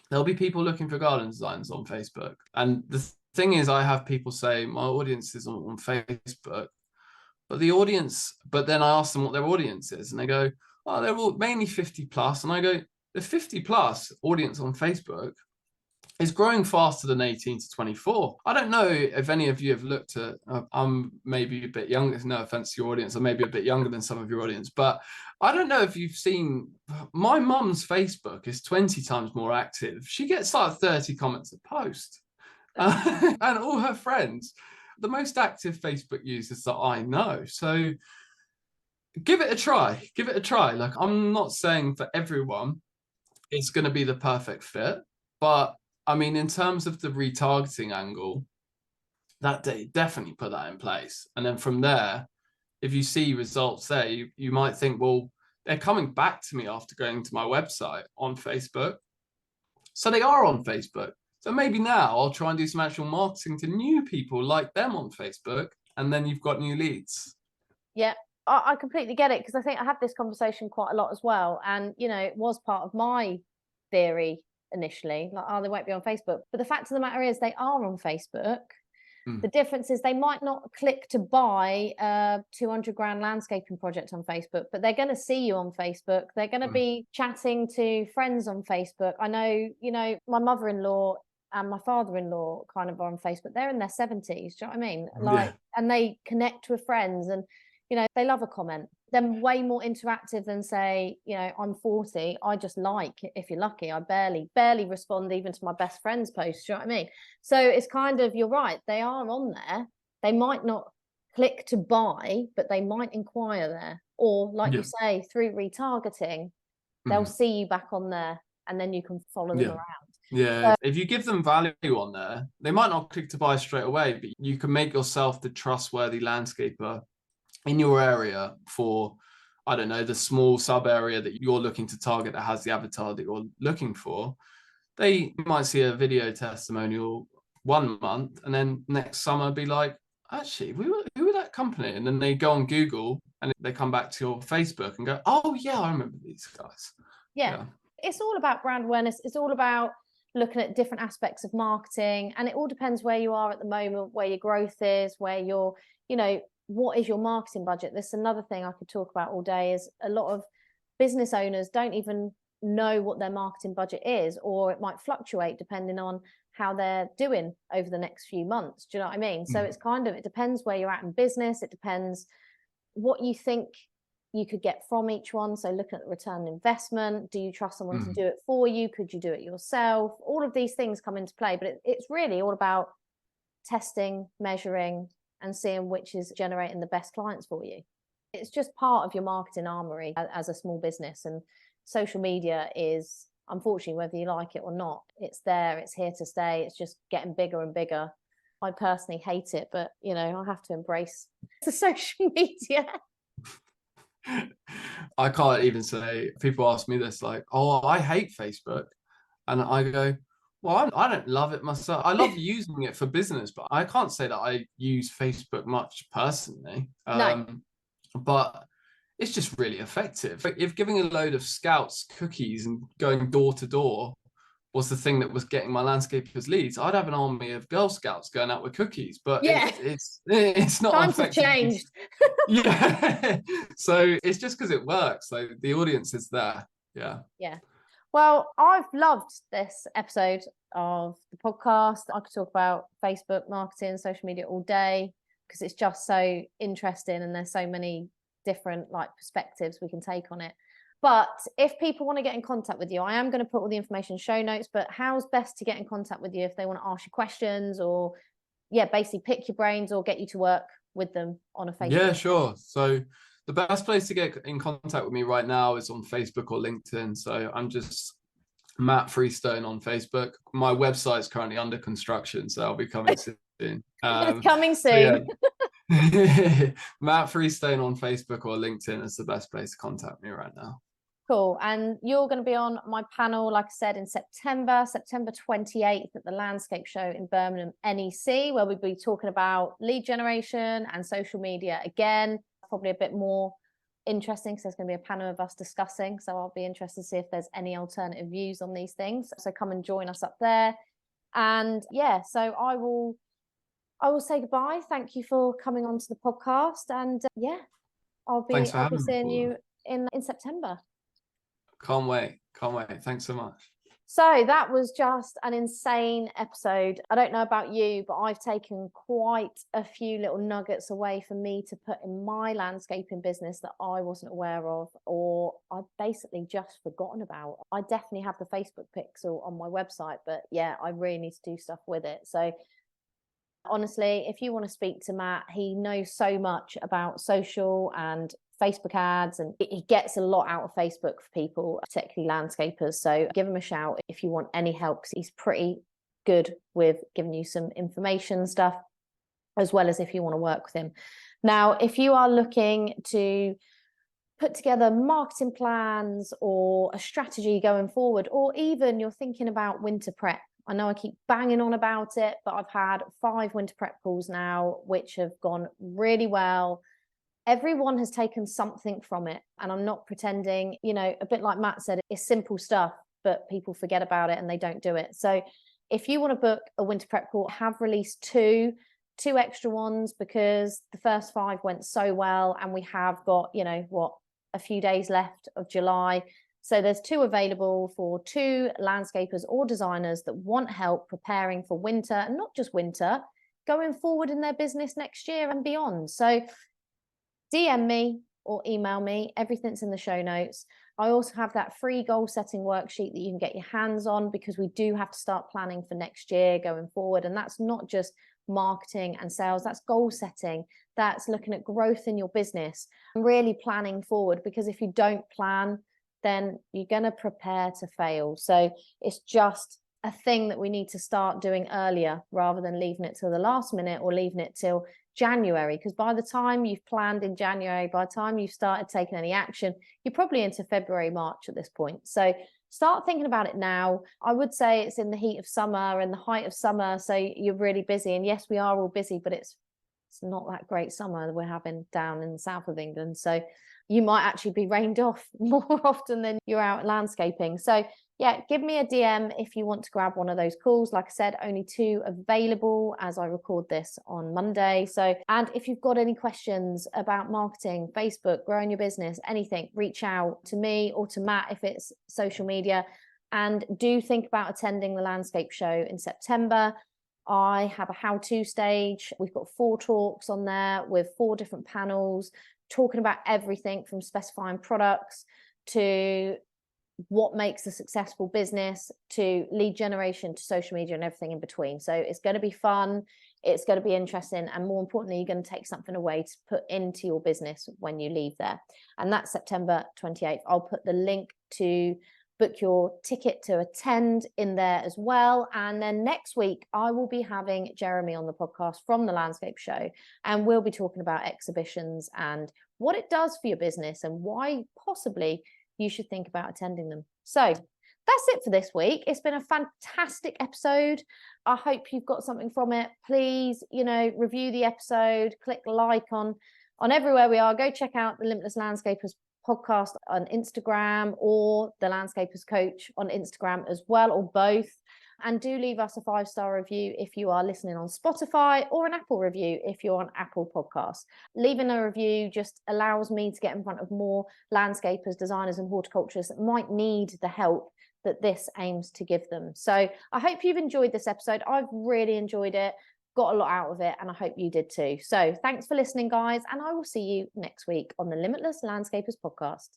there'll be people looking for garden designs on Facebook. And the thing is, I have people say my audience is on Facebook, but then I ask them what their audience is, and they go, oh, they're all mainly 50 plus. And I go, the 50 plus audience on Facebook is growing faster than 18 to 24. I don't know if any of you have looked at, I'm maybe a bit younger, no offense to your audience, I'm maybe a bit younger than some of your audience, but I don't know if you've seen, my mum's Facebook is 20 times more active. She gets like 30 comments a post. And all her friends, the most active Facebook users that I know. So give it a try. Like, I'm not saying for everyone it's going to be the perfect fit, but I mean, in terms of the retargeting angle, that day, definitely put that in place. And then from there, if you see results there, you might think, well, they're coming back to me after going to my website on Facebook. So they are on Facebook. So maybe now I'll try and do some actual marketing to new people like them on Facebook. And then you've got new leads. Yeah. I completely get it, because I think I had this conversation quite a lot as well. And, you know, it was part of my theory initially, like, oh, they won't be on Facebook. But the fact of the matter is they are on Facebook. The difference is they might not click to buy a 200 grand landscaping project on Facebook, but they're going to see you on Facebook. They're going to be chatting to friends on Facebook. I know, you know, my mother-in-law and my father-in-law kind of are on Facebook. They're in their 70s. Do you know what I mean? Like, and they connect with friends, and you know, they love a comment. They're way more interactive than, say, you know, I'm 40. I just like, if you're lucky, I barely respond even to my best friend's posts. Do you know what I mean? So it's kind of, you're right. They are on there. They might not click to buy, but they might inquire there. Or like you say, through retargeting, they'll see you back on there, and then you can follow them around. Yeah, so if you give them value on there, they might not click to buy straight away, but you can make yourself the trustworthy landscaper in your area for, I don't know, the small sub area that you're looking to target that has the avatar that you're looking for. They might see a video testimonial 1 month, and then next summer be like, actually, who were that company? And then they go on Google and they come back to your Facebook and go, oh yeah, I remember these guys. Yeah. It's all about brand awareness. It's all about looking at different aspects of marketing, and it all depends where you are at the moment, where your growth is, where you're, what is your marketing budget. This is another thing I could talk about all day, is a lot of business owners don't even know what their marketing budget is, or it might fluctuate depending on how they're doing over the next few months. Do you know what I mean? So it's it depends where you're at in business. It depends what you think you could get from each one. So looking at the return on investment, do you trust someone to do it for you? Could you do it yourself? All of these things come into play, but it's really all about testing, measuring, and seeing which is generating the best clients for you. It's just part of your marketing armory as a small business. And social media is, unfortunately, whether you like it or not, it's there, it's here to stay. It's just getting bigger and bigger. I personally hate it, but I have to embrace the social media. I can't even say, people ask me this, like, oh, I hate Facebook. And I go, well, I don't love it myself. I love using it for business, but I can't say that I use Facebook much personally. No. But it's just really effective. If giving a load of scouts cookies and going door to door was the thing that was getting my landscapers leads, I'd have an army of Girl Scouts going out with cookies. But it's not times have changed. Yeah. So it's just because it works. So the audience is there. Yeah. Well, I've loved this episode of the podcast. I could talk about Facebook marketing, social media all day, because it's just so interesting and there's so many different perspectives we can take on it. But if people want to get in contact with you, I am going to put all the information in show notes, but how's best to get in contact with you if they want to ask you questions, or basically pick your brains or get you to work with them on a Facebook? Yeah, sure. So the best place to get in contact with me right now is on Facebook or LinkedIn. So I'm just Matt Freestone on Facebook. My website is currently under construction, so I'll be coming soon. It's coming soon. Matt Freestone on Facebook or LinkedIn is the best place to contact me right now. Cool. And you're going to be on my panel, like I said, in September 28th at the Landscape Show in Birmingham, NEC, where we'll be talking about lead generation and social media again. Probably a bit more interesting because there's going to be a panel of us discussing. So I'll be interested to see if there's any alternative views on these things. So come and join us up there. And so I will say goodbye. Thank you for coming onto the podcast. And I'll be seeing you in September. Can't wait. Thanks so much. So that was just an insane episode. I don't know about you, but I've taken quite a few little nuggets away for me to put in my landscaping business that I wasn't aware of, or I've basically just forgotten about. I definitely have the Facebook pixel on my website, but I really need to do stuff with it. So honestly, if you want to speak to Matt, he knows so much about social and Facebook ads, and he gets a lot out of Facebook for people, particularly landscapers. So give him a shout if you want any help, because he's pretty good with giving you some information stuff, as well as if you want to work with him. Now, if you are looking to put together marketing plans or a strategy going forward, or even you're thinking about winter prep, I know I keep banging on about it, but I've had 5 winter prep calls now, which have gone really well. Everyone has taken something from it. And I'm not pretending, a bit like Matt said, it's simple stuff, but people forget about it and they don't do it. So if you want to book a winter prep call, I have released two extra ones because the first 5 went so well. And we have got, a few days left of July. So there's 2 available for 2 landscapers or designers that want help preparing for winter, and not just winter, going forward in their business next year and beyond. So DM me or email me. Everything's in the show notes. I also have that free goal setting worksheet that you can get your hands on, because we do have to start planning for next year going forward. And that's not just marketing and sales, that's goal setting. That's looking at growth in your business and really planning forward, because if you don't plan, then you're going to prepare to fail. So it's just a thing that we need to start doing earlier rather than leaving it till the last minute or leaving it till January, because by the time you've planned in January, by the time you've started taking any action, you're probably into February, March at this point. So start thinking about it now. I would say it's in the heat of summer and the height of summer, so you're really busy. And yes, we are all busy, but it's not that great summer that we're having down in the south of England. So you might actually be rained off more often than you're out landscaping. So yeah, give me a DM if you want to grab one of those calls. Like I said, only 2 available as I record this on Monday. So, and if you've got any questions about marketing, Facebook, growing your business, anything, reach out to me or to Matt if it's social media. And do think about attending the landscape show in September. I have a how-to stage. We've got 4 talks on there with 4 different panels talking about everything from specifying products to what makes a successful business, to lead generation, to social media and everything in between. So it's going to be fun, it's going to be interesting, and more importantly, you're going to take something away to put into your business when you leave there. And that's September 28th. I'll put the link to book your ticket to attend in there as well. And then next week I will be having Jeremy on the podcast from the Landscape Show, and we'll be talking about exhibitions and what it does for your business and why possibly you should think about attending them. So that's it for this week. It's been a fantastic episode. I hope you've got something from it. Please, review the episode, click like on everywhere we are. Go check out the Limitless Landscapers podcast on Instagram, or the Landscapers Coach on Instagram as well, or both. And do leave us a 5-star review if you are listening on Spotify, or an Apple review if you're on Apple Podcasts. Leaving a review just allows me to get in front of more landscapers, designers and horticulturists that might need the help that this aims to give them. So I hope you've enjoyed this episode. I've really enjoyed it, got a lot out of it, and I hope you did too. So thanks for listening, guys, and I will see you next week on the Limitless Landscapers podcast.